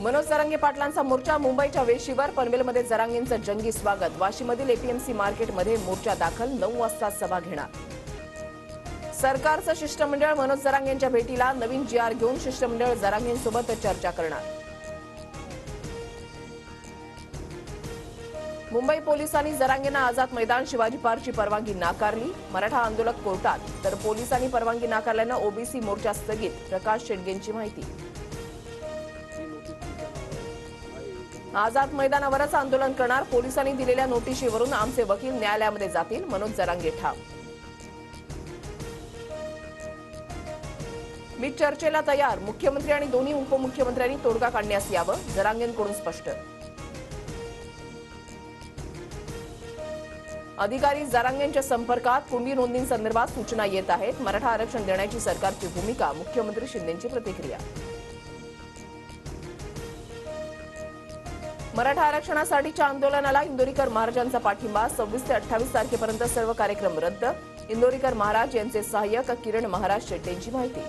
मनोज जरांगे पाटलांचा मोर्चा मुंबईच्या वेशीवर, पनवेलमध्ये जरांगेंचं जंगी स्वागत. वाशीमधील एपीएमसी मार्केटमध्ये मोर्चा दाखल, 9 वाजता सभा घेणार. सरकारचं शिष्टमंडळ मनोज जरांगेंच्या भेटीला, नवीन जीआर घेऊन शिष्टमंडळ जरांगेंसोबत चर्चा करणार. मुंबई पोलिसांनी जरांगेंना आझाद मैदान शिवाजी पार्कची परवानगी नाकारली. मराठा आंदोलक कोर्टात, तर पोलिसांनी परवानगी नाकारल्यानं ओबीसी मोर्चा स्थगित. प्रकाश शेंडगेंची माहिती. आझाद मैदानावरच आंदोलन करणार, पोलिसांनी दिलेल्या नोटिशीवरून आमचे वकील न्यायालयामध्ये जातील. मनोज जरांगे ठाम. मी चर्चेला तयार, मुख्यमंत्री आणि दोन्ही उपमुख्यमंत्र्यांनी तोडगा काढण्यास यावं. जरांगेंकडून स्पष्ट. अधिकारी जरांगेंच्या संपर्कात, कुणबी नोंदींसंदर्भात सूचना येत आहेत. मराठा आरक्षण देण्याची सरकारची भूमिका, मुख्यमंत्री शिंदेंची प्रतिक्रिया. मराठा आरक्षणासाठीच्या आंदोलनाला इंदोरीकर महाराजांचा पाठिंबा. 26 ते 28 तारखेपर्यंत सर्व कार्यक्रम रद्द. इंदोरीकर महाराज यांचे सहाय्यक किरण महाराज शेट्टींची माहिती.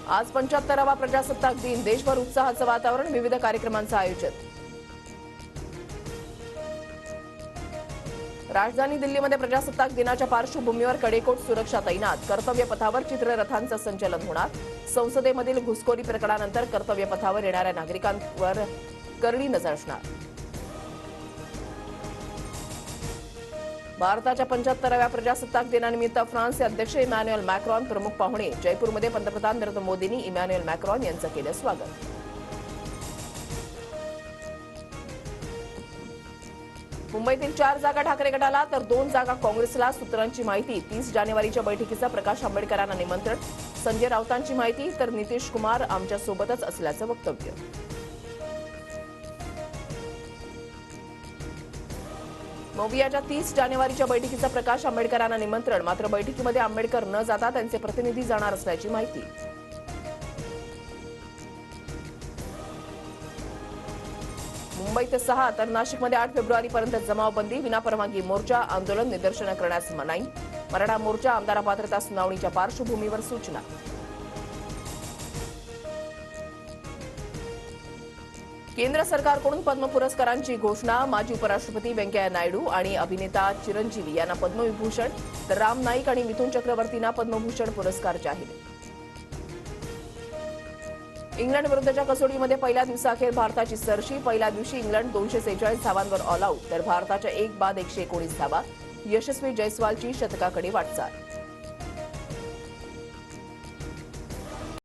आज 75वा प्रजासत्ताक दिन, देशभर उत्साहाचं वातावरण, विविध कार्यक्रमांचं आयोजन. राजधानी दिल्लीमध्ये प्रजासत्ताक दिनाच्या पार्श्वभूमीवर कडेकोट सुरक्षा तैनात. कर्तव्यपथावर चित्ररथांचं संचलन होणार. संसदेमधील घुसखोरी प्रकरणानंतर कर्तव्यपथावर येणाऱ्या नागरिकांवर करडी नजर असणार. भारताच्या 75व्या प्रजासत्ताक दिनानिमित्त फ्रान्सचे अध्यक्ष इमॅन्युएल मॅक्रॉन प्रमुख पाहुणे. जयपूरमध्ये पंतप्रधान नरेंद्र मोदींनी इमॅन्युएल मॅक्रॉन यांचं केलं स्वागत. मुंबईतील 4 जागा ठाकरे गटाला, तर 2 जागा काँग्रेसला. सूत्रांची माहिती. 30 जानेवारीच्या बैठकीचं प्रकाश आंबेडकरांना निमंत्रण. संजय राऊतांची माहिती. तर नितीश कुमार आमच्या सोबतच असल्याचं वक्तव्य. मोवियाच्या 30 जानेवारीच्या बैठकीचं प्रकाश आंबेडकरांना निमंत्रण. मात्र बैठकीमध्ये आंबेडकर न जाता त्यांचे प्रतिनिधी जाणार असल्याची माहिती. मुंबईत 6 तर नाशिकमध्ये 8 फेब्रुवारीपर्यंत जमावबंदी. विनापरवानगी मोर्चा, आंदोलन, निदर्शनं करण्यास मनाई. मराठा मोर्चा आमदार पात्रता सुनावणीच्या पार्श्वभूमीवर सूचना. केंद्र सरकारकडून पद्म पुरस्कारांची घोषणा. माजी उपराष्ट्रपती व्यंकय्या नायडू आणि अभिनेता चिरंजीवी यांना पद्मविभूषण, तर राम नाईक आणि मिथुन चक्रवर्तींना पद्मभूषण पुरस्कार जाहीर. इंग्लंड विरुद्धच्या कसोटीमध्ये पहिल्या दिवसाअखेर भारताची सरशी. पहिल्या दिवशी इंग्लंड 246 धावांवर ऑल आऊट, तर भारताच्या 1 बाद 119 धावा. यशस्वी जयस्वालची शतकाकडे वाटचाल.